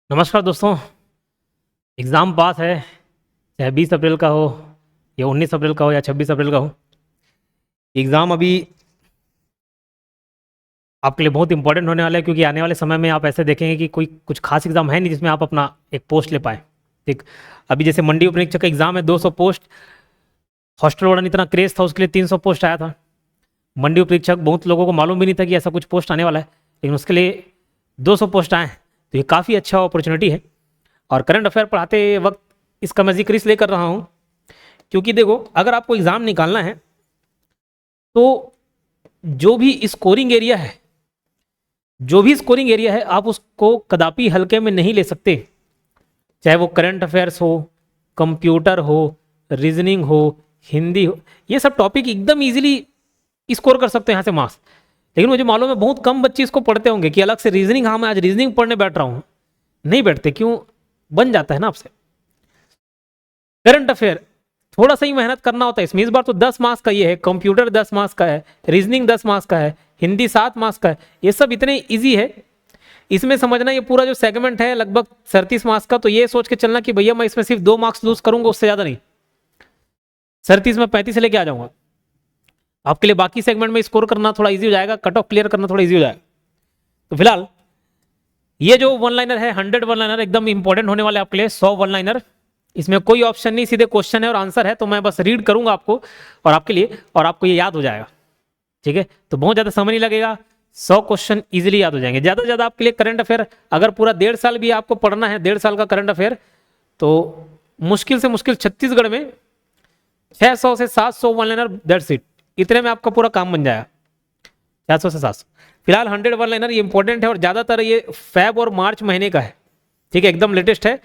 नमस्कार दोस्तों। Exam pass है, चाहे 20 अप्रैल का हो या 19 अप्रैल का हो या 26 अप्रैल का हो। एग्ज़ाम अभी आपके लिए बहुत इंपॉर्टेंट होने वाला है, क्योंकि आने वाले समय में आप ऐसे देखेंगे कि कोई कुछ खास एग्ज़ाम है नहीं जिसमें आप अपना एक पोस्ट ले पाए। ठीक, अभी जैसे मंडी उप निरीक्षक का एग्ज़ाम है, 200 पोस्ट। हॉस्टल वार्डन इतना क्रेज था, उसके लिए 300 पोस्ट आया था। मंडी उप निरीक्षक बहुत लोगों को मालूम भी नहीं था कि ऐसा कुछ पोस्ट आने वाला है, लेकिन उसके लिए 200 पोस्ट आए हैं। तो ये काफ़ी अच्छा अपॉर्चुनिटी है। और करंट अफेयर पढ़ाते वक्त इसका मैं जिक्र इसलिए कर रहा हूँ क्योंकि देखो, अगर आपको एग्ज़ाम निकालना है तो जो भी स्कोरिंग एरिया है, आप उसको कदापि हल्के में नहीं ले सकते। चाहे वो करंट अफेयर्स हो, कंप्यूटर हो, रीजनिंग हो, हिंदी हो, ये सब टॉपिक एकदम इजीली स्कोर कर सकते हैं यहाँ से मार्क्स। लेकिन मुझे मालूम है बहुत कम बच्चे इसको पढ़ते होंगे कि अलग से रीजनिंग, हाँ मैं आज रीजनिंग पढ़ने बैठ रहा हूँ। नहीं बैठते, क्यों? बन जाता है ना आपसे। करंट अफेयर थोड़ा सा ही मेहनत करना होता है इसमें। इस बार तो 10 मार्क्स का ये है, कंप्यूटर 10 मार्क्स का है, रीजनिंग 10 मार्क्स का है, हिंदी 7 मार्क्स का है। ये सब इतने इजी है, इसमें समझना ये पूरा जो सेगमेंट है लगभग 37 मार्क्स का। तो ये सोच के चलना कि भैया मैं इसमें सिर्फ 2 मार्क्स लूज करूंगा, उससे ज्यादा नहीं। 37 में 35 से लेके आ जाऊंगा। आपके लिए बाकी सेगमेंट में स्कोर करना थोड़ा इजी हो जाएगा, कट ऑफ क्लियर करना थोड़ा इजी हो जाएगा। तो फिलहाल ये जो वन लाइनर है, 100 वन लाइनर एकदम इंपॉर्टेंट होने वाले आपके लिए। 100 वन लाइनर, इसमें कोई ऑप्शन नहीं, सीधे क्वेश्चन है और आंसर है। तो मैं बस रीड करूंगा आपको और आपके लिए, और आपको ये याद हो जाएगा। ठीक है, तो बहुत ज़्यादा समय नहीं लगेगा, 100 क्वेश्चन इजीली याद हो जाएंगे। ज़्यादा से ज़्यादा आपके लिए करंट अफेयर, अगर पूरा 1.5 साल भी आपको पढ़ना है, 1.5 साल का करंट अफेयर, तो मुश्किल से मुश्किल छत्तीसगढ़ में 600 से 700 वन लाइनर, दैट्स इट। इतने में आपका पूरा काम बन जाएगा, 600 से 700। फिलहाल 100 वन लाइनर ये इंपॉर्टेंट है और ज़्यादातर ये फैब और मार्च महीने का है। ठीक है, एकदम लेटेस्ट है।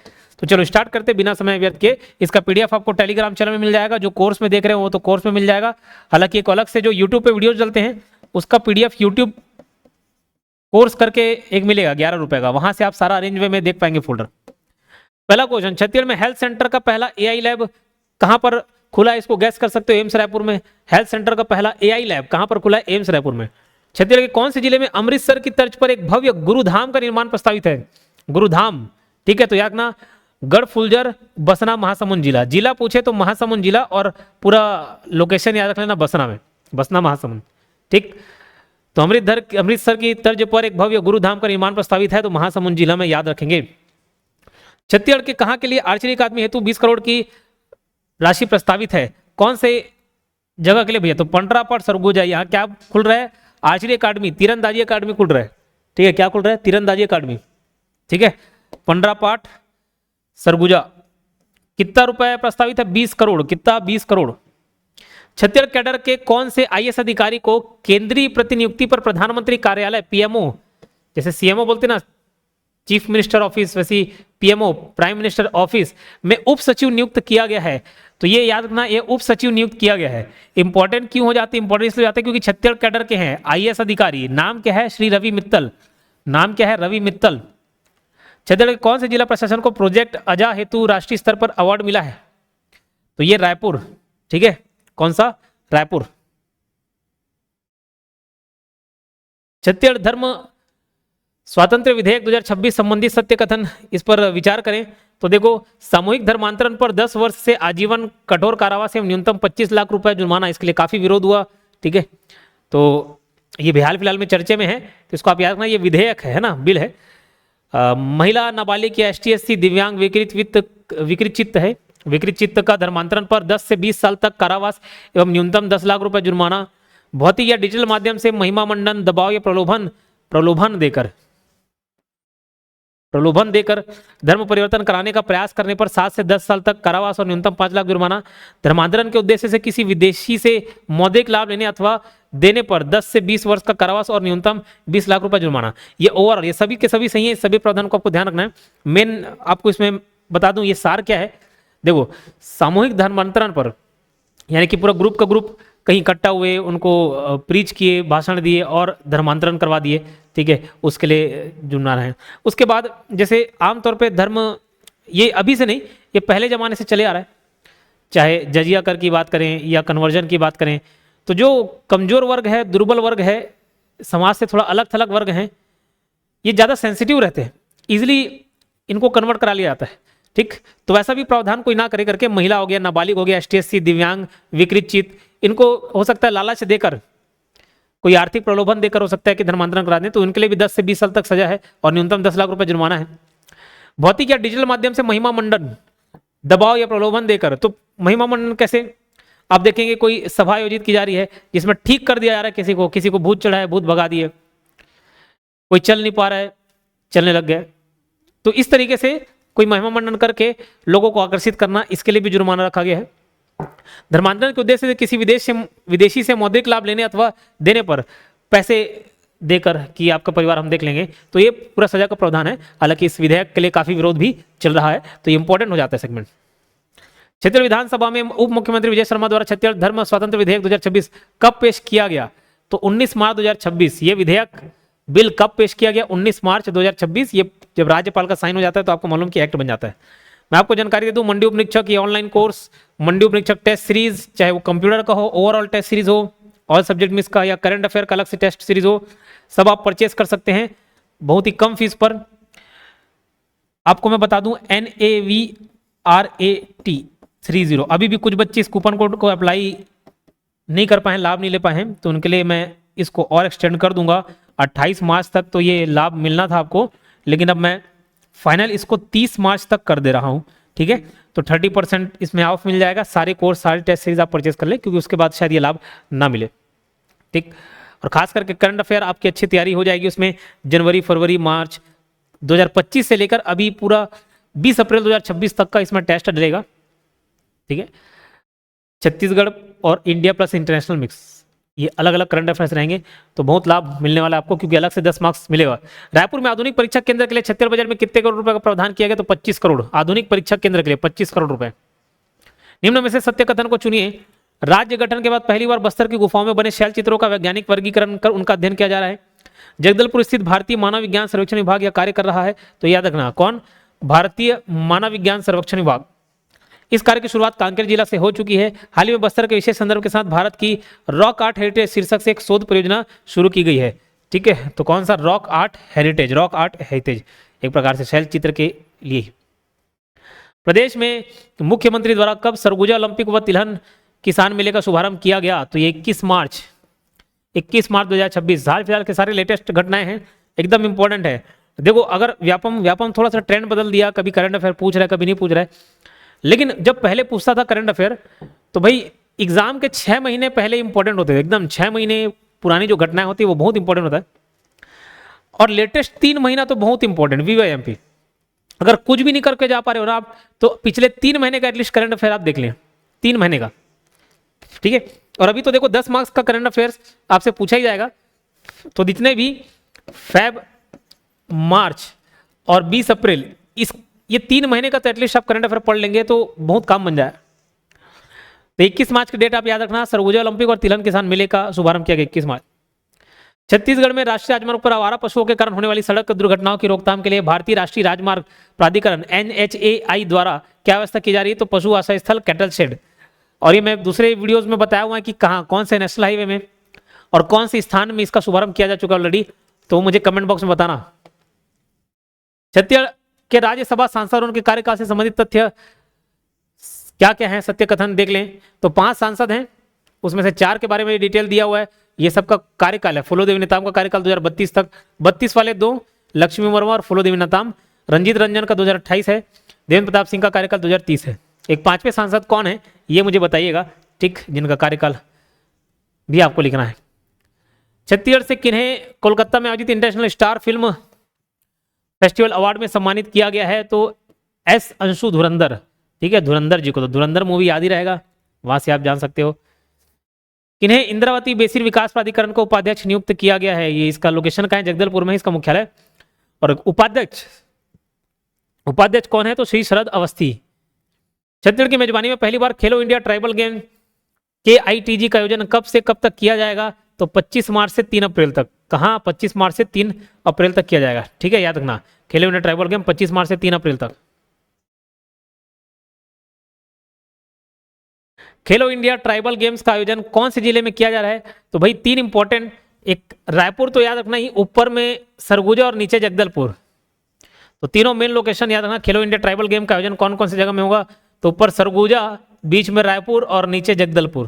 तो चलो स्टार्ट करते बिना समय व्यर्थ के। इसका पीडीएफ आपको टेलीग्राम चैनल में मिल जाएगा। जो कोर्स में देख रहे हो वो तो कोर्स में मिल जाएगा। हालांकि एक अलग से जो यूट्यूब पे वीडियोस चलते हैं उसका पीडीएफ यूट्यूब कोर्स करके एक मिलेगा 11 रुपए का, वहां से आप सारा अरेंज वे में देख पाएंगे फोल्डर। पहला क्वेश्चन, छत्तीसगढ़ में हेल्थ सेंटर का पहला एआई लैब कहां पर खुला है? इसको गैस कर सकते हो, एम्स रायपुर में। हेल्थ सेंटर का पहला एआई लैब कहां पर खुला है? एम्स रायपुर में। छत्तीसगढ़ के कौन से जिले में अमृतसर की तर्ज पर एक भव्य गुरुधाम का निर्माण प्रस्तावित है? गुरुधाम, ठीक है, तो याद ना, गढ़फुलजर, बसना, महासमुंद जिला। जिला पूछे तो महासमुंद जिला, और पूरा लोकेशन याद रख लेना बसना में, बसना महासमुंद। ठीक, तो अमृतसर की तर्ज पर एक भव्य गुरुधाम का निर्माण प्रस्तावित है, तो महासमुंद जिला में याद रखेंगे। छत्तीसगढ़ के कहां के लिए आर्चरी अकादमी हेतु 20 करोड़ की राशि प्रस्तावित है? कौन से जगह के लिए भैया? तो पंडरापट, सरगुजा। यहाँ क्या खुल रहा है? आर्चरी अकादमी, तीरंदाजी अकादमी खुल रहा है। ठीक है, क्या खुल रहा है? तीरंदाजी अकादमी। ठीक है, पंडरापाट, सरगुजा। कितना रुपए प्रस्तावित है? 20 करोड़। कितना? 20 करोड़। छत्तीसगढ़ कैडर के कौन से आईएएस अधिकारी को केंद्रीय प्रतिनियुक्ति पर प्रधानमंत्री कार्यालय, पीएमओ, जैसे सीएमओ बोलते ना, चीफ मिनिस्टर ऑफिस, वैसी पीएमओ, प्राइम मिनिस्टर ऑफिस में उप सचिव नियुक्त किया गया है? तो ये याद रखना, ये उप सचिव नियुक्त किया गया है। इंपॉर्टेंट क्यों हो जाते हैं? इंपॉर्टेंट इसलिए जाते हैं क्योंकि छत्तीसगढ़ कैडर के हैं आईएएस अधिकारी। नाम क्या है? श्री रवि मित्तल। नाम क्या है? रवि मित्तल। छत्तीसगढ़ के कौन से जिला प्रशासन को प्रोजेक्ट अजा हेतु राष्ट्रीय स्तर पर अवार्ड मिला है? तो ये रायपुर। ठीक है, कौन सा? रायपुर। छत्तीसगढ़ धर्म स्वातंत्र विधेयक 2026 संबंधी सत्य कथन, इस पर विचार करें। तो देखो, सामूहिक धर्मांतरण पर 10 वर्ष से आजीवन कठोर कारावास एवं न्यूनतम 25 लाख रुपए जुर्माना, इसके लिए काफी विरोध हुआ। ठीक है, तो ये हाल फिलहाल में चर्चे में है, तो इसको आप याद रखना, ये विधेयक है ना, बिल है। महिला, नाबालिग या एसटी/एससी, दिव्यांग, विकृत चित्त का धर्मांतरण पर 10 से 20 साल तक कारावास एवं न्यूनतम 10 लाख रुपए जुर्माना। भौतिक या डिजिटल माध्यम से महिमा मंडन, दबाव या प्रलोभन देकर धर्म परिवर्तन कराने का प्रयास करने पर 7 से 10 साल तक कारावास और न्यूनतम 5 लाख जुर्माना। धर्मांतरण के उद्देश्य से किसी विदेशी से मौद्रिक लाभ लेने अथवा देने पर 10 से 20 वर्ष का कारावास और न्यूनतम 20 लाख रुपए जुर्माना। ये ओवरऑल, ये सभी के सभी सही है, सभी प्रावधान को आपको ध्यान रखना है। मेन आपको इसमें बता दूं, ये सार क्या है। देखो, सामूहिक धर्मांतरण पर यानी कि पूरा ग्रुप का ग्रुप कहीं इकट्ठा हुए, उनको प्रीच किए, भाषण दिए और धर्मांतरण करवा दिए। ठीक है, उसके लिए जुर्माना है। उसके बाद जैसे आमतौर पे धर्म, ये अभी से नहीं, ये पहले ज़माने से चले आ रहा है। चाहे जजिया कर की बात करें या कन्वर्जन की बात करें, तो जो कमज़ोर वर्ग है, दुर्बल वर्ग है, समाज से थोड़ा अलग थलग वर्ग हैं, ये ज़्यादा सेंसिटिव रहते हैं, ईजिली इनको कन्वर्ट करा लिया जाता है। ठीक, तो वैसा भी प्रावधान कोई ना करे करके महिला हो गया, नाबालिग हो गया, ST/SC, दिव्यांग, विकृत चित्त, इनको हो सकता है लालच देकर, कोई आर्थिक प्रलोभन देकर हो सकता है कि धर्मांतरण करा दें, तो उनके लिए भी 10 से 20 साल तक सजा है और न्यूनतम 10 लाख रुपए जुर्माना है। भौतिक या डिजिटल माध्यम से महिमा मंडन, दबाव या प्रलोभन देकर, तो महिमा मंडन कैसे, आप देखेंगे कोई सभा आयोजित की जा रही है जिसमें ठीक कर दिया जा रहा है किसी को भूत चढ़ा है, भूत भगा दिए, कोई चल नहीं पा रहा है, चलने लग गया, तो इस तरीके से कोई महिमा मंडन करके लोगों को आकर्षित करना, इसके लिए भी जुर्माना रखा गया है। धर्मांतरण के उद्देश्य से किसी विदेशी से मौद्रिक लाभ लेने अथवा देने पर पैसे देकर कि आपका परिवार हम देख लेंगे, तो ये पूरा सजा का प्रावधान है। हालांकि इस विधेयक के लिए काफी विरोध भी चल रहा है, तो ये इंपॉर्टेंट हो जाता है सेगमेंट। छत्तीसगढ़ विधानसभा में उप मुख्यमंत्री विजय शर्मा द्वारा छत्तीसगढ़ धर्म स्वातंत्र विधेयक 2026 कब पेश किया गया, तो 19 मार्च 2026। ये विधेयक बिल कब पेश किया गया, 19 मार्च 2026। ये जब राज्यपाल का साइन हो जाता है तो आपको मालूम कि एक्ट बन जाता है। मैं आपको जानकारी दे दूं, मंडी उप निरीक्षक ये ऑनलाइन कोर्स, मंडी उप निरीक्षक टेस्ट सीरीज, चाहे वो कंप्यूटर का हो, ओवरऑल टेस्ट सीरीज हो, ऑल सब्जेक्ट मिस का, या करंट अफेयर का अलग से टेस्ट सीरीज हो, सब आप परचेस कर सकते हैं बहुत ही कम फीस पर। आपको मैं बता दूं, NAVRAT30, अभी भी कुछ बच्चे इस कूपन कोड को अप्लाई नहीं कर पाए, लाभ नहीं ले पाए हैं, तो उनके लिए मैं इसको और एक्सटेंड कर दूंगा 28 मार्च तक। तो ये लाभ मिलना था आपको, लेकिन अब मैं फाइनल इसको 30 मार्च तक कर दे रहा हूं। ठीक है, तो 30% इसमें ऑफ मिल जाएगा। सारे कोर्स, सारे टेस्ट सीरीज आप परचेस कर ले, क्योंकि उसके बाद शायद ये लाभ ना मिले। ठीक, और खास करके करंट अफेयर आपकी अच्छी तैयारी हो जाएगी उसमें। जनवरी, फरवरी, मार्च 2025 से लेकर अभी पूरा 20 अप्रैल 2026 तक का इसमें टेस्ट डलेगा। ठीक है, छत्तीसगढ़ और इंडिया प्लस इंटरनेशनल मिक्स, ये अलग अलग करंट अफेयर्स रहेंगे, तो बहुत लाभ मिलने वाला है आपको, क्योंकि अलग से 10 मार्क्स मिलेगा। रायपुर में आधुनिक परीक्षा केंद्र के लिए छत्तीसगढ़ बजट में कितने करोड़ रुपए का प्रावधान किया गया, तो 25 करोड़। आधुनिक परीक्षा केंद्र के लिए 25 करोड़ रुपए। निम्न में से सत्य कथन को चुनिए। राज्य गठन के बाद पहली बार बस्तर की गुफाओं में बने शैल चित्रों का वैज्ञानिक वर्गीकरण कर उनका अध्ययन किया जा रहा है। जगदलपुर स्थित भारतीय मानव विज्ञान सर्वेक्षण विभाग यह कार्य कर रहा है, तो याद रखना कौन, भारतीय मानव विज्ञान सर्वेक्षण विभाग। इस कार्य की शुरुआत कांकेर जिला से हो चुकी है। हाल ही में बस्तर के विशेष संदर्भ के साथ भारत की रॉक आर्ट हेरिटेज शीर्षक से एक शोध परियोजना शुरू की गई है। ठीक है, तो कौन सा, rock art heritage, rock art heritage, एक प्रकार से शैल चित्र के लिए। प्रदेश में मुख्यमंत्री द्वारा कब सरगुजा ओलंपिक व तिलहन किसान मेले का शुभारंभ किया गया, तो ये 21 मार्च 2026। हाल फिलहाल के सारे लेटेस्ट घटनाएं हैं, एकदम इंपॉर्टेंट है। देखो, अगर व्यापम थोड़ा सा ट्रेंड बदल दिया, कभी करंट अफेयर पूछ रहा है, कभी नहीं पूछ रहा है, लेकिन जब पहले पूछता था करंट अफेयर, तो भाई एग्जाम के 6 महीने पहले इंपॉर्टेंट होते थे, एकदम 6 महीने पुरानी जो घटनाएं होती है वो बहुत इंपॉर्टेंट होता है। और लेटेस्ट 3 महीना तो बहुत इंपॉर्टेंट, VYMP। अगर कुछ भी नहीं करके जा पा रहे हो ना आप, तो पिछले 3 महीने का एटलीस्ट करंट अफेयर आप देख लें, 3 महीने का। ठीक है, और अभी तो देखो 10 मार्क्स का करंट अफेयर्स आपसे पूछा ही जाएगा, तो जितने भी फेब, मार्च और 20 अप्रैल, ये 3 महीने का तो एटलीस्ट आप करंट अफेयर पढ़ लेंगे तो बहुत काम बन जाए। तो 21 मार्च की डेट आप याद रखना, सरगुजा ओलंपिक और तिलहन किसान मेले का शुभारंभ किया गया 21 मार्च। छत्तीसगढ़ में राष्ट्रीय राजमार्ग पर आवारा पशुओं के कारण होने वाली सड़क दुर्घटनाओं की रोकथाम के लिए भारतीय राष्ट्रीय राजमार्ग प्राधिकरण NHAI द्वारा क्या व्यवस्था की जा रही है, तो पशु आश्रय स्थल, कैटल शेड। और ये मैं दूसरे वीडियोज में बताया हुआ है कि कहाँ, कौन से नेशनल हाईवे में और कौन से स्थान में इसका शुभारंभ किया जा चुका ऑलरेडी, तो मुझे कमेंट बॉक्स में बताना। छत्तीसगढ़ के राज्यसभा सांसद और उनके कार्यकाल से संबंधित तथ्य क्या क्या है, सत्य कथन देख लें। तो 5 सांसद हैं, उसमें से 4 के बारे में डिटेल दिया हुआ है। ये सबका कार्यकाल है। फूलोदेवी नेताम का कार्यकाल 2032 तक, 32 वाले 2 लक्ष्मी वर्मा और फूलोदेवी नेताम। रंजीत रंजन का 2028 है। देवेंद्र प्रताप सिंह का कार्यकाल 2030 है। एक 5वें सांसद कौन है ये मुझे बताइएगा, ठीक, जिनका कार्यकाल भी आपको लिखना है। छत्तीसगढ़ से किन्हें कोलकाता में आयोजित international star film festival award में सम्मानित किया गया है, तो S अंशु धुरंधर। ठीक है, धुरंधर जी को तो धुरंधर मूवी याद ही रहेगा, वहां से आप जान सकते हो। किन्हें इंद्रावती बेसिन विकास प्राधिकरण को उपाध्यक्ष नियुक्त किया गया है, ये इसका लोकेशन का है, जगदलपुर में इसका मुख्यालय। और उपाध्यक्ष कौन है, तो श्री शरद अवस्थी। छत्तीसगढ़ की मेजबानी में पहली बार खेलो इंडिया ट्राइबल गेम KITG का आयोजन कब से कब तक किया जाएगा, तो 25 मार्च से 3 अप्रैल तक। कहाँ, 25 मार्च से 3 अप्रैल तक किया जाएगा। ठीक है, याद रखना, खेलो इंडिया ट्राइबल गेम 25 मार्च से 3 अप्रैल तक। खेलो इंडिया ट्राइबल गेम्स का आयोजन कौन से जिले में किया जा रहा है, तो भाई 3 इंपॉर्टेंट, एक रायपुर तो याद रखना ही, ऊपर में सरगुजा और नीचे जगदलपुर। तो तीनों मेन लोकेशन याद रखना। खेलो इंडिया ट्राइबल गेम का आयोजन कौन कौन सी जगह में होगा? तो ऊपर सरगुजा, बीच में रायपुर और नीचे जगदलपुर।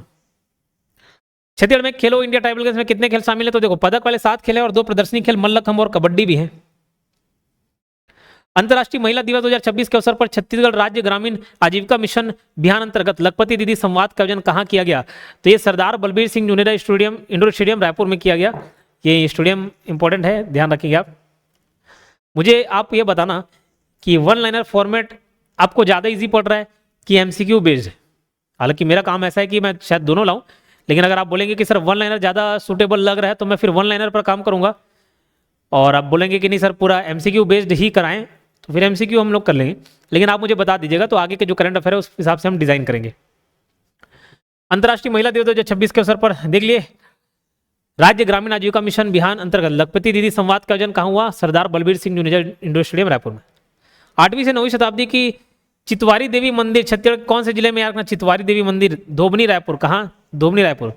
छत्तीसगढ़ में खेलो इंडिया ट्राइबल गेम्स में कितने खेल शामिल है? तो देखो पदक वाले 7 खेल है और 2 प्रदर्शनी खेल मल्लखंभ और कबड्डी भी है। अंतर्राष्ट्रीय महिला दिवस 2026 के अवसर पर छत्तीसगढ़ राज्य ग्रामीण आजीविका मिशन बिहान अंतर्गत लखपति दीदी संवाद का आयोजन कहाँ किया गया? तो ये Sardar Balbir Singh junior stadium, indoor stadium Raipur में किया गया। ये स्टेडियम इंपॉर्टेंट है, ध्यान रखिएगा आप। मुझे आप ये बताना कि वन लाइनर फॉर्मेट आपको ज़्यादा इजी पड़ रहा है कि एमसीक्यू बेस्ड? हालांकि मेरा काम ऐसा है कि मैं शायद दोनों लाऊं, लेकिन अगर आप बोलेंगे कि सर वन लाइनर ज़्यादा सूटेबल लग रहा है तो मैं फिर वन लाइनर पर काम करूंगा, और आप बोलेंगे कि नहीं सर पूरा एमसीक्यू बेस्ड ही कराएं तो फिर एमसीक्यू हम लोग कर लेंगे। लेकिन आप मुझे बता दीजिएगा तो आगे के जो करंट अफेयर है उस हिसाब से हम डिजाइन करेंगे। अंतर्राष्ट्रीय महिला दिवस 2026 के अवसर पर देख लिए राज्य ग्रामीण आजीविका मिशन बिहान अंतर्गत लखपति दीदी संवाद का आयोजन कहाँ हुआ? Sardar Balbir Singh junior indoor stadium Raipur में। 8वीं से 9वीं शताब्दी की चितवारी देवी मंदिर छत्तीसगढ़ कौन से जिले में याद रखना? चितवारी देवी मंदिर धोबनी रायपुर। कहाँ? धोबनी रायपुर।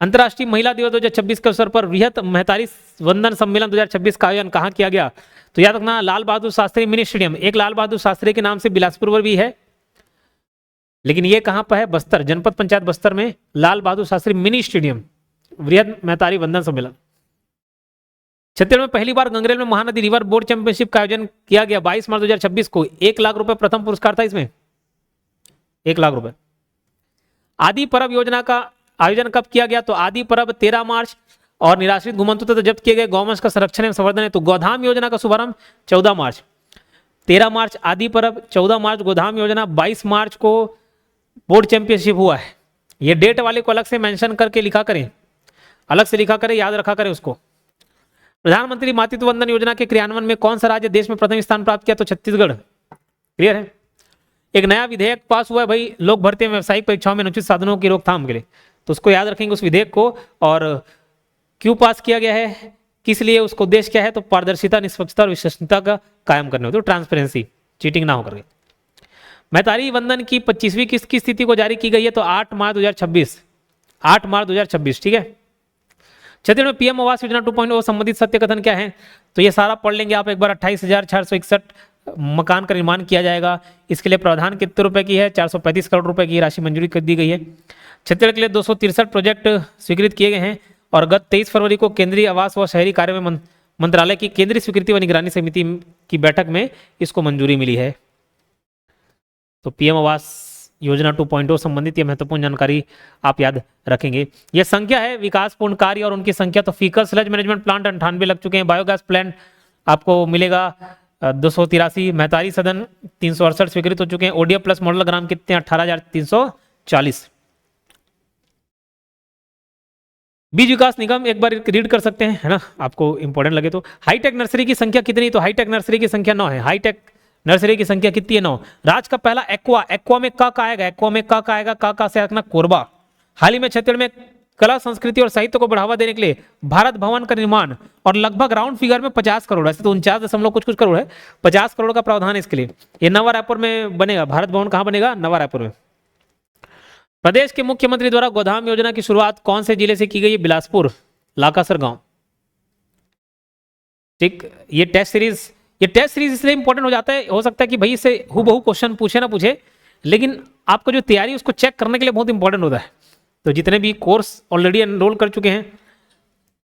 अंतर्राष्ट्रीय महिला दिवस 2026 के अवसर पर वृहत महतारी वंदन सम्मेलन 2026 का आयोजन कहाँ किया गया? तो याद रखना लाल बहादुर शास्त्री मिनी स्टेडियम। एक लाल बहादुर शास्त्री के नाम से बिलासपुर में भी है, लेकिन ये कहाँ पर है? बस्तर, जनपद पंचायत बस्तर में लाल बहादुर शास्त्री मिनी स्टेडियम वृहत महतारी वंदन सम्मेलन। छत्तीसगढ़ में पहली बार गंगरेल में महानदी रिवर बोर्ड चैंपियनशिप का आयोजन किया गया 22 मार्च 2026 को। 1 लाख रुपए प्रथम पुरस्कार था इसमें, 1 लाख रुपए। आदि परब योजना का आयोजन कब किया गया? तो आदि परब 13 मार्च और निराश्रित घुमंतु तथा जब्त किए गए गौवंश का संरक्षण एवं संवर्धन है तो गोधाम योजना का शुभारंभ 14 मार्च। 13 मार्च आदि परब, 14 मार्च गोधाम योजना, 22 मार्च को बोर्ड चैंपियनशिप हुआ है। ये डेट वाले को अलग से मेंशन करके लिखा करें, अलग से लिखा करें, याद रखा करें उसको। प्रधानमंत्री मातृत्व वंदन योजना के क्रियान्वयन में कौन सा राज्य देश में प्रथम स्थान प्राप्त किया? तो छत्तीसगढ़। क्लियर है। एक नया विधेयक पास हुआ है भाई लोक भर्ती में व्यावसायिक परीक्षाओं में अनुचित साधनों की रोकथाम के लिए, तो उसको याद रखेंगे उस विधेयक को। और क्यों पास किया गया है, किस लिए, उसका उद्देश्य क्या है? तो पारदर्शिता, निष्पक्षता और विश्वसनीयता का कायम करने होते, तो ट्रांसपेरेंसी, चीटिंग ना होकर। महतारी वंदन की 25वीं किस्त की स्थिति को जारी की गई है तो 8 मार्च 2026, 8 मार्च 2026। ठीक है। छत्तीसगढ़ में पीएम आवास योजना 2.0 संबंधित सत्य कथन क्या है? तो ये सारा पढ़ लेंगे आप एक बार। 28,461 मकान का निर्माण किया जाएगा। इसके लिए प्रावधान कितने रुपए की है? 435 करोड़ रुपए की राशि मंजूरी कर दी गई है। छत्तीसगढ़ के लिए 263 प्रोजेक्ट स्वीकृत किए गए हैं और गत 23 फरवरी को केंद्रीय आवास व शहरी कार्य में मंत्रालय की केंद्रीय स्वीकृति व निगरानी समिति की बैठक में इसको मंजूरी मिली है। तो पीएम आवास योजना 2.0 संबंधित ये महत्वपूर्ण जानकारी आप याद रखेंगे। ये संख्या है विकासपूर्ण कार्य और उनकी संख्या। तो फीकल स्लज मैनेजमेंट प्लांट 98 लग चुके हैं। बायोगैस प्लांट आपको मिलेगा 283। महतारी सदन 368 स्वीकृत हो चुके हैं। ओडीएफ प्लस मॉडल ग्राम कितने? 18,340। बीज विकास निगम एक बार रीड कर सकते हैं, है ना, आपको इंपॉर्टेंट लगे तो। हाईटेक नर्सरी की संख्या कितनी? तो हाईटेक नर्सरी की संख्या 9 है। हाईटेक नर्सरी की संख्या कितनी है? 9। राज्य का पहला एक्वा, एक्वा में का आएगा? एक्वा में का आएगा? का से रखना कोरबा। हाल ही में छत्तीसगढ़ में कला संस्कृति और साहित्य को बढ़ावा देने के लिए भारत भवन का निर्माण और लगभग राउंड फिगर में 50 करोड़, ऐसे तो 49 कुछ करोड़ है, 50 करोड़ का प्रावधान है इसके लिए। ये नवा रायपुर में बनेगा। भारत भवन कहाँ बनेगा? नवा रायपुर में। प्रदेश के मुख्यमंत्री द्वारा गोधाम योजना की शुरुआत कौन से जिले से की गई है? बिलासपुर, लाकासर गांव। ठीक। ये टेस्ट सीरीज इसलिए इंपॉर्टेंट हो जाता है, हो सकता है कि भाई इससे हूबहू क्वेश्चन पूछे ना पूछे, लेकिन आपको जो तैयारी उसको चेक करने के लिए बहुत इंपॉर्टेंट होता है। तो जितने भी कोर्स ऑलरेडी एनरोल कर चुके हैं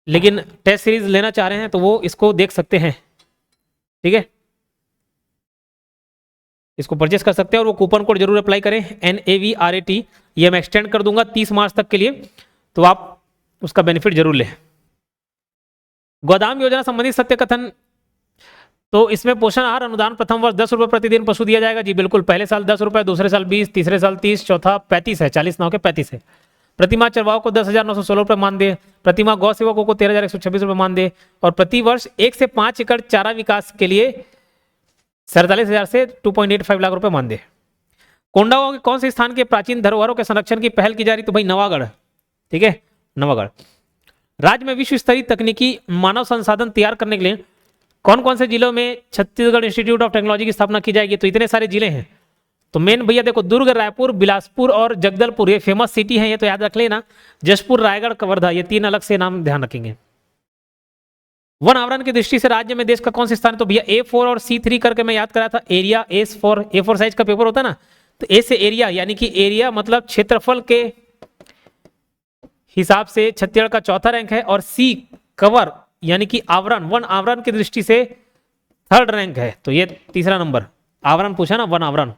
लेकिन टेस्ट सीरीज लेना चाह रहे हैं तो वो इसको देख सकते हैं। ठीक है, इसको परचेस कर सकते हैं और वो कूपन कोड जरूर अप्लाई करें NAVRAT। ये मैं एक्सटेंड कर दूंगा 30 मार्च तक के लिए, तो आप उसका बेनिफिट जरूर लें। गोदाम योजना संबंधित सत्य कथन, तो इसमें पोषण आहार अनुदान प्रथम वर्ष 10 रुपये प्रतिदिन पशु दिया जाएगा। जी बिल्कुल, पहले साल 10 रुपये, दूसरे साल 20, तीसरे साल 30, चौथा 35 है, 40 9 के 35 है। प्रतिमाह चरवाहों को 10,916 रुपये मान दे, प्रतिमाह गौ सेवकों को 13,126 रुपये मान दे, और प्रति वर्ष 1 से 5 एकड़ चारा विकास के लिए 47,000 से 2.85 लाख रुपए मान दे। कोंडागांव के कौन से स्थान के प्राचीन धरोहरों के संरक्षण की पहल की जा रही? तो भाई नवागढ़। ठीक है, नवागढ़। राज्य में विश्व स्तरीय तकनीकी मानव संसाधन तैयार करने के लिए कौन कौन से जिलों में छत्तीसगढ़ इंस्टीट्यूट ऑफ टेक्नोलॉजी की स्थापना की जाएगी? तो इतने सारे जिले हैं, तो मेन भैया देखो दुर्ग, रायपुर, बिलासपुर और जगदलपुर, ये फेमस सिटी है, ये तो याद रख लेना। जशपुर, रायगढ़, कवर्धा, ये 3 अलग से नाम ध्यान रखेंगे। वन आवरण की दृष्टि से राज्य में देश का कौन सा स्थान है? तो भैया A4 और C3 करके मैं याद करा था। एरिया A4 साइज का पेपर होता ना, तो ए से एरिया यानी कि एरिया मतलब क्षेत्रफल के हिसाब से छत्तीसगढ़ का चौथा रैंक है, और सी कवर यानी कि आवरण, वन आवरण की दृष्टि से थर्ड रैंक है, तो ये तीसरा नंबर। आवरण पूछा ना, वन आवरण।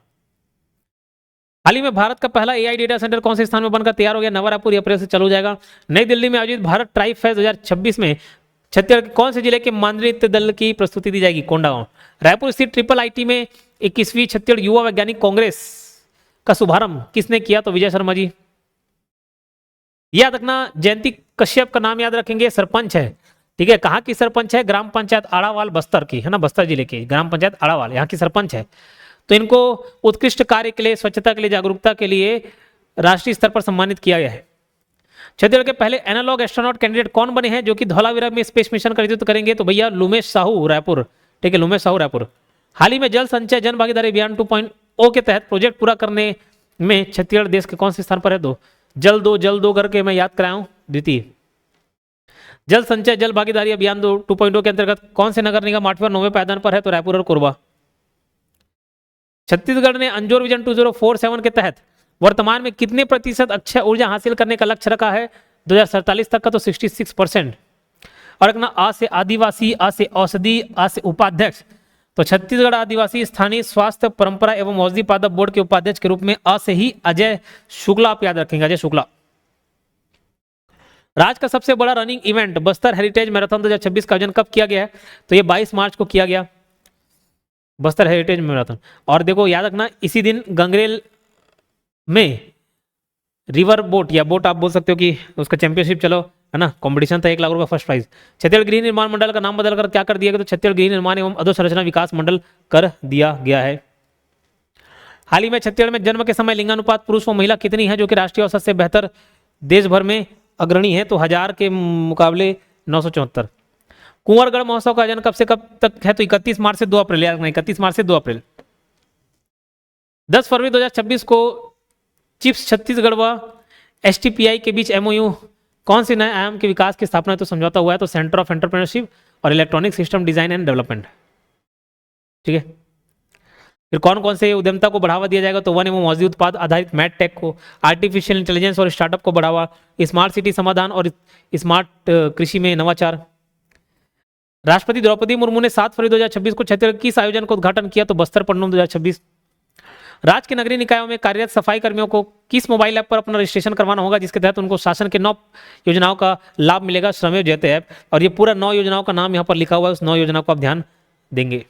हाल ही में भारत का पहला एआई डेटा सेंटर कौन से स्थान में बनकर तैयार हो गया? नवा रायपुर, अप्रैल से चालू हो जाएगा। नई दिल्ली में आयोजित भारत ट्राइब फेस्ट 2026 में छत्तीसगढ़ के कौन से जिले के मानचित्र दल की प्रस्तुति दी जाएगी? कोंडागांव। रायपुर स्थित ट्रिपल आईटी में 21वीं छत्तीसगढ़ युवा वैज्ञानिक कांग्रेस का शुभारंभ किसने किया? तो विजय शर्मा जी। याद रखना, जयंती कश्यप का नाम याद रखेंगे, सरपंच है, ठीक है। कहाँ की सरपंच है? ग्राम पंचायत आड़ावाल बस्तर की, है ना, बस्तर जिले की ग्राम पंचायत आड़ावाल, यहाँ की सरपंच है। तो इनको उत्कृष्ट कार्य के लिए, स्वच्छता के लिए, जागरूकता के लिए राष्ट्रीय स्तर पर सम्मानित किया गया है। छत्तीसगढ़ के पहले एनालॉग एस्ट्रोनॉट कैंडिडेट कौन बने हैं जो कि धौलावीरा में स्पेस मिशन का नेतृत्व करेंगे? तो भैया लुमेश साहू, रायपुर, ठीक है, लुमेश साहू, रायपुर। हाल ही में जल संचय जन भागीदारी अभियान 2.0 के तहत प्रोजेक्ट पूरा करने में छत्तीसगढ़ देश के कौन से स्थान पर है? दो जल दो करके मैं याद कराया हूं, द्वितीय। जल संचय जल भागीदारी अभियान 2.0 के अंतर्गत कौन से नगर निगम 8वें और 9वें पायदान पर है? तो रायपुर और कोरबा। छत्तीसगढ़ ने अंजोर विजन 2047 के तहत वर्तमान में कितने प्रतिशत अक्षय ऊर्जा हासिल करने का लक्ष्य रखा है? 2047 तक का तो 66%। और रखना, आ से आदिवासी, आ से औषधि, आ से उपाध्यक्ष, तो छत्तीसगढ़ आदिवासी स्थानीय स्वास्थ्य परंपरा एवं औषधि पादप बोर्ड के उपाध्यक्ष के रूप में अ से ही अजय शुक्ला, आप याद रखेंगे, अजय शुक्ला। राज्य का सबसे बड़ा running event Bastar heritage marathon 2026 का आयोजन कब किया गया है? तो ये 22 मार्च को किया गया, बस्तर हेरिटेज मैराथन। और देखो याद रखना, इसी दिन गंगरेल में रिवर बोट या बोट आप बोल सकते हो कि उसका चैंपियनशिप चलो, है ना, कंपटीशन था, 1 लाख रुपए फर्स्ट प्राइज। छत्तीसगढ़ गृह निर्माण मंडल का नाम बदलकर क्या कर दिया गया? तो छत्तीसगढ़ गृह निर्माण एवं अधोसंरचना विकास मंडल कर दिया गया है। हाल ही में छत्तीसगढ़ में जन्म के समय लिंगानुपात पुरुष व महिला कितनी है जो कि राष्ट्रीय औसत से बेहतर देश भर में अग्रणी है? तो 1000 के मुकाबले 974। कुंवरगढ़ महोत्सव का आयोजन कब से कब तक है? तो 31 मार्च से 2 अप्रैल, 31 मार्च से 2 अप्रैल। 10 फरवरी 2026 को चिप्स छत्तीसगढ़ व एसटीपीआई के बीच एमओयू कौन से नए आयाम के विकास की स्थापना तो समझौता हुआ है? तो सेंटर ऑफ एंटरप्रेन्योरशिप और electronic system design and development, ठीक है। फिर कौन कौन से उद्यमता को बढ़ावा दिया जाएगा? तो वन एवं औषधि उत्पाद आधारित मैट टेक को, आर्टिफिशियल इंटेलिजेंस और स्टार्टअप को बढ़ावा, स्मार्ट सिटी समाधान और स्मार्ट कृषि में नवाचार। राष्ट्रपति द्रौपदी मुर्मू ने 7 फरवरी 2026 को छत्तीसगढ़ किस आयोजन का उद्घाटन किया? तो बस्तर पंडुम 2026। राज्य के नगरीय निकायों में कार्यरत सफाई कर्मियों को किस मोबाइल ऐप पर अपना रजिस्ट्रेशन करवाना होगा जिसके तहत उनको शासन के 9 योजनाओं का लाभ मिलेगा? श्रमेव जयते ऐप। और ये पूरा 9 योजनाओं का नाम यहाँ पर लिखा हुआ है, उस 9 योजनाओं को आप ध्यान देंगे।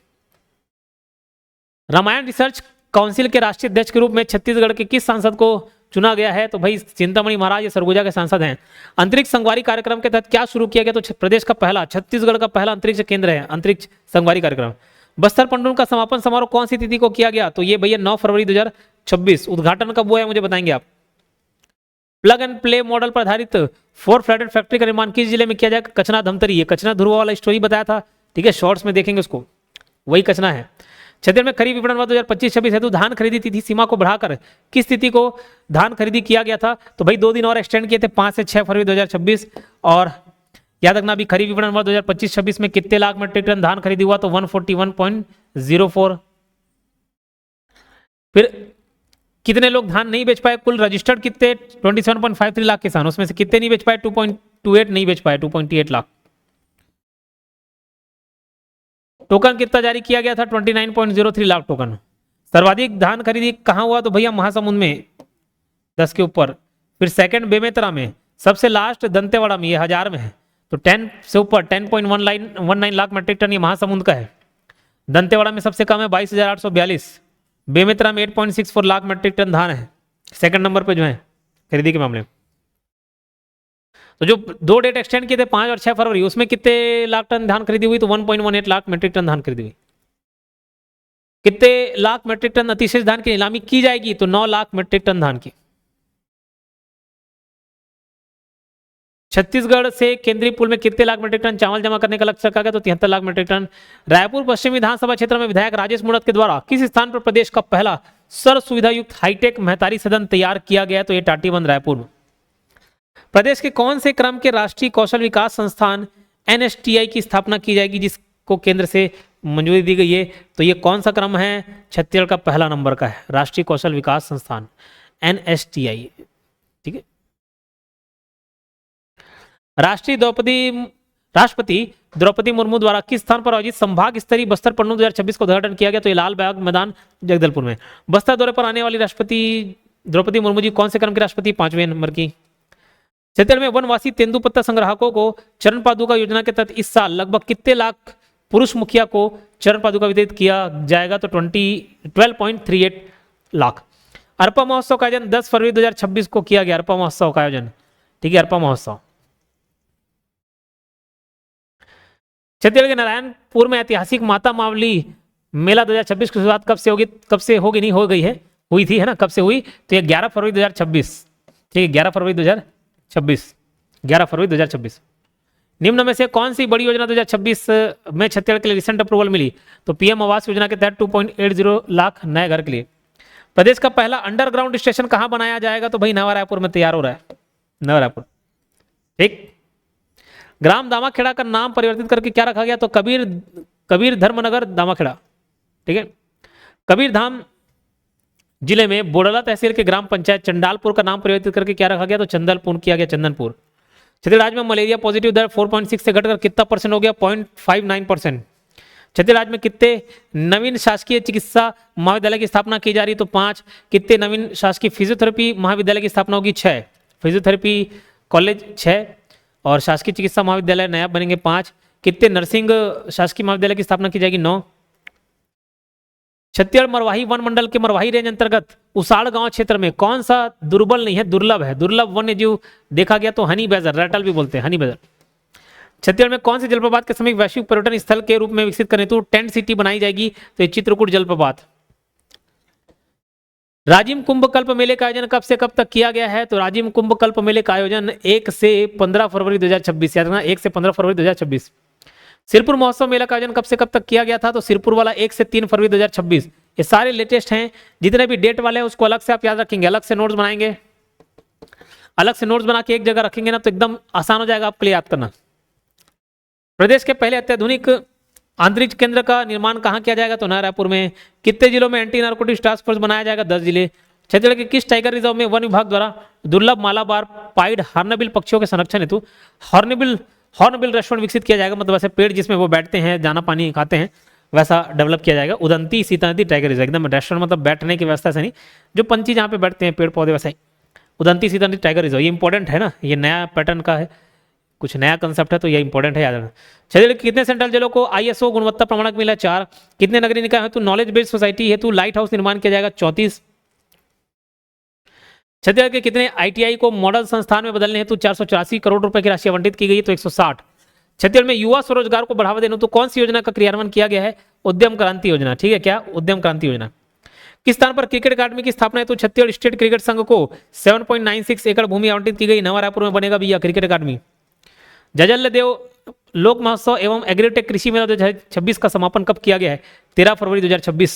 रामायण रिसर्च काउंसिल के राष्ट्रीय अध्यक्ष के रूप में छत्तीसगढ़ के किस सांसद को चुना गया है? तो भाई चिंतामणि महाराज, ये सरगुजा के सांसद हैं। अंतरिक्ष संगवारी कार्यक्रम के तहत क्या शुरू किया गया? तो प्रदेश का पहला, छत्तीसगढ़ का पहला अंतरिक्ष केंद्र है अंतरिक्ष संगवारी कार्यक्रम। बस्तर पंडुम का समापन समारोह कौन सी तिथि को किया गया? तो ये भैया 9 फरवरी 2026। उद्घाटन कब हुआ है मुझे बताएंगे आप। प्लग एंड प्ले मॉडल पर आधारित 4 फ्लैटेड फैक्ट्री का निर्माण किस जिले में किया जाएगा? कचना धमतरी। ये कचना ध्रुवा वाला स्टोरी बताया था, ठीक है, शॉर्ट्स में देखेंगे उसको, वही कचना है। छत्तीसगढ़ में खरीफ विपणन 2025-26 हेतु धान खरीदी तिथि सीमा को बढ़ाकर किस तिथि को धान खरीदी किया गया था? तो भाई 2 दिन और एक्सटेंड किए थे, 5 से 6 फरवरी 2026। और याद रखना, अभी खरीफ विपणन 2025-26 में कितने लाख मीट्रिक टन धान खरीदी हुआ? तो 141.04। फिर कितने लोग धान नहीं बेच पाए? कुल रजिस्टर्ड कितने? 27.53 लाख किसान, उसमें से कितने नहीं बेच पाए? 2.28 नहीं बेच पाए, 2.28 लाख। टोकन कितना जारी किया गया था? 29.03 लाख टोकन। सर्वाधिक धान खरीदी कहां हुआ? तो भैया महासमुंद में 10 के ऊपर। फिर सेकंड बेमेतरा में, सबसे लास्ट दंतेवाड़ा में, ये 1000 में है। तो 10 से ऊपर 10.19 लाख मीट्रिक टन ये महासमुंद का है। दंतेवाड़ा में सबसे कम है 22,842। बेमेतरा में 8.64 लाख मीट्रिक टन धान है, सेकंड नंबर पे जो है खरीदी के मामले में। तो जो 2 डेट एक्सटेंड किए थे 5 और 6 फरवरी, उसमें कितने लाख टन धान खरीदी हुई? तो 1.18 लाख मीट्रिक टन धान खरीदी हुई। कितने लाख मीट्रिक टन अतिशेष धान की नीलामी की जाएगी? तो 9 लाख मीट्रिक टन धान की। छत्तीसगढ़ से केंद्रीय पूल में कितने लाख मीट्रिक टन चावल जमा करने का लक्ष्य रखा गया? तो 73 लाख मीट्रिक टन। रायपुर पश्चिम विधानसभा क्षेत्र में विधायक राजेश मूणत के द्वारा किस स्थान पर प्रदेश का पहला सर्व सुविधा युक्त हाईटेक महतारी सदन तैयार किया गया? तो ये टाटीबंध रायपुर में। प्रदेश के कौन से क्रम के राष्ट्रीय कौशल विकास संस्थान NSTI की स्थापना की जाएगी जिसको केंद्र से मंजूरी दी गई है। तो ये कौन सा क्रम है? छत्तीसगढ़ का पहला नंबर का है, राष्ट्रीय कौशल विकास संस्थान NSTI। ठीक है। राष्ट्रपति द्रौपदी मुर्मू द्वारा किस स्थान पर आयोजित संभाग स्तरीय बस्तर पन्नू 2026 का उद्घाटन किया गया? तो ये लाल बाग मैदान जगदलपुर में। बस्तर दौरे पर आने वाली राष्ट्रपति द्रौपदी मुर्मू जी कौन से क्रम की राष्ट्रपति? 5वें नंबर की। छत्तीसगढ़ में वनवासी तेंदुपत्ता संग्राहकों को चरण पादुका योजना के तहत इस साल लगभग कितने लाख पुरुष मुखिया को चरण पादुका वितरित किया जाएगा? तो 12.38 लाख। अरपा महोत्सव का आयोजन 10 फरवरी 2026 को किया गया। अरपा महोत्सव का आयोजन, ठीक है, अरपा महोत्सव। छत्तीसगढ़ के नारायणपुर में ऐतिहासिक माता मावली मेला 2026 की शुरुआत कब से होगी? नहीं हो गई है, हुई थी, है ना? कब से हुई? तो ये 11 फरवरी 2026, ठीक है, 11 फरवरी 2026। निम्न में से कौन सी बड़ी योजना 2026 में छत्तीसगढ़ के लिए रिसेंट अप्रूवल मिली? तो पीएम आवास योजना के तहत 2.80 लाख नए घर के लिए। प्रदेश का पहला अंडरग्राउंड स्टेशन कहां बनाया जाएगा? तो भाई नवा रायपुर में तैयार हो रहा है, नवा रायपुर। ठीक। ग्राम दामाखेड़ा का नाम परिवर्तित करके क्या रखा गया? तो कबीर धर्मनगर दामाखेड़ा। ठीक है। कबीरधाम जिले में बोडला तहसील के ग्राम पंचायत चंडालपुर का नाम परिवर्तित करके क्या रखा गया? तो चंदलपुर किया गया, चंदनपुर। छत्तीसगढ़ राज्य में मलेरिया पॉजिटिव दर 4.6 से घटकर कितना परसेंट हो गया? 0.59%। छत्तीसगढ़ राज्य में कितने नवीन शासकीय चिकित्सा महाविद्यालय की स्थापना की जा रही? तो 5। कितने नवीन शासकीय फिजियोथेरेपी महाविद्यालय की स्थापना होगी? 6। फिजियोथेरेपी कॉलेज 6 और शासकीय चिकित्सा महाविद्यालय नया बनेंगे 5। कितने नर्सिंग शासकीय महाविद्यालय की स्थापना की जाएगी? 9। छत्तीसगढ़ मरवाही वन मंडल के मरवाही रेंज अंतर्गत उसाड़ गांव क्षेत्र में कौन सा दुर्बल नहीं है, दुर्लभ है, दुर्लभ वन्य जीव देखा गया? तो हनी बैजर, रैटल भी बोलते हैं, हनी बैजर। छत्तीसगढ़ में कौन से जलप्रपात के समीप वैश्विक पर्यटन स्थल के रूप में विकसित करने हेतु टेंट सिटी बनाई जाएगी? तो चित्रकूट जलप्रपात। राजिम कुंभ कल्प मेले का आयोजन कब से कब तक किया गया है? तो राजिम कुंभ कल्प मेले का आयोजन 1 से 15 फरवरी 2026, याद रखना 1 से 15 फरवरी 2026। सिरपुर महोत्सव मेला का आयोजन कब से कब तक किया गया था? तो सिरपुर वाला 1 से 3 फरवरी 2026। ये सारे लेटेस्ट हैं, जितने भी डेट वाले हैं उसको अलग से आप याद रखेंगे, अलग से नोट्स बनाएंगे, अलग से नोट्स बना के एक जगह रखेंगे ना तो एकदम आसान हो जाएगा आपके लिए याद करना। प्रदेश के पहले अत्याधुनिक अंतरिक्ष केंद्र का निर्माण कहां किया जाएगा? तो नया रायपुर में। कितने जिलों में एंटी नार्कोटिक्स टास्क फोर्स बनाया जाएगा? 10 जिले। छत्तीसगढ़ के किस टाइगर रिजर्व में वन विभाग द्वारा दुर्लभ मालाबार पाइड हॉर्नबिल पक्षियों के संरक्षण हेतु हॉर्नबिल रेस्टोरेंट विकसित किया जाएगा? मतलब ऐसे पेड़ जिसमें वो बैठते हैं, दाना पानी खाते हैं, वैसा डेवलप किया जाएगा। उदंती सीता नदी टाइगर रिजर्व, एकदम रेस्टोरेंट मतलब बैठने की व्यवस्था से नहीं, जो पंछी जहाँ पे बैठते हैं पेड़ पौधे वैसा ही। उदंती सीता नदी टाइगर रिजर्व, ये इंपॉर्टेंट है ना, ये नया पैटर्न का है, कुछ नया कंसेप्ट है तो ये इंपॉर्टेंट है याद रखना। छत्तीसगढ़ के कितने सेंट्रल जेलों को ISO गुणवत्ता प्रमाणक मिला? 4। कितने नगरीय निकाय हेतु नॉलेज बेस्ड सोसाइटी हेतु लाइट हाउस निर्माण किया जाएगा? 34। छत्तीसगढ़ के कितने ITI को मॉडल संस्थान में बदलने हेतु 484 करोड़ रुपए की राशि आवंटित की गई? तो 160। छत्तीसगढ़ में युवा स्वरोजगार को बढ़ावा देने तो कौन सी योजना का क्रियान्वयन किया गया है? उद्यम क्रांति योजना। ठीक है, क्या? उद्यम क्रांति योजना। किस स्थान पर क्रिकेट अकादमी की स्थापना है? तो छत्तीसगढ़ स्टेट क्रिकेट संघ को 7.96 एकड़ भूमि आवंटित की गई। नवा रायपुर में बनेगा भैया क्रिकेट अकादमी। जजल देव लोक महोत्सव एवं एग्रीटेक कृषि मेला 2026 का समापन कब किया गया है? 13 फरवरी 2026।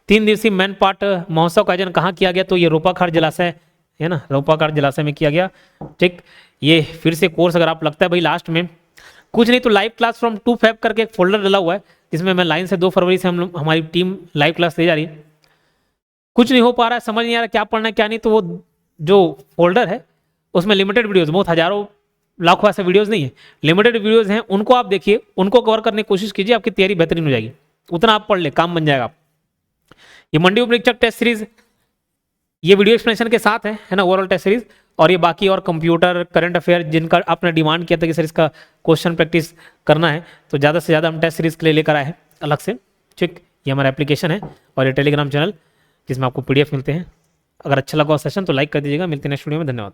3 दिवसीय मैन पार्ट महोत्सव का आयोजन कहाँ किया गया? तो ये रोपाखाड़ जलाशय है ना, रोपाखाड़ जलाशय में किया गया। ठीक, ये फिर से कोर्स अगर आप लगता है भाई लास्ट में कुछ नहीं तो लाइव क्लास फ्रॉम 2 Feb करके एक फोल्डर डला हुआ है जिसमें मैं लाइन से 2 फरवरी से हमारी टीम लाइव क्लास दे जा रही है। कुछ नहीं हो पा रहा है, समझ नहीं आ रहा क्या पढ़ना है क्या नहीं, तो वो जो फोल्डर है उसमें लिमिटेड वीडियोस, बहुत हजारों लाखों ऐसे वीडियोस नहीं है, लिमिटेड वीडियोस हैं, उनको आप देखिए, उनको कवर करने की कोशिश कीजिए, आपकी तैयारी बेहतरीन हो जाएगी। उतना आप पढ़ ले, काम बन जाएगा। ये मंडी उपरीक्षक टेस्ट सीरीज ये वीडियो एक्सप्लेनेशन के साथ है ना, ओवरऑल टेस्ट सीरीज, और ये बाकी और कंप्यूटर करंट अफेयर जिनका आपने डिमांड किया था कि सर इसका क्वेश्चन प्रैक्टिस करना है, तो ज़्यादा से ज़्यादा हम टेस्ट सीरीज के लिए लेकर आए हैं अलग से। ठीक, ये हमारा एप्लीकेशन है और ये टेलीग्राम चैनल जिसमें आपको PDF मिलते हैं। अगर अच्छा लगा सेशन तो लाइक कर दीजिएगा। मिलते हैं नेक्स्ट वीडियो में, धन्यवाद।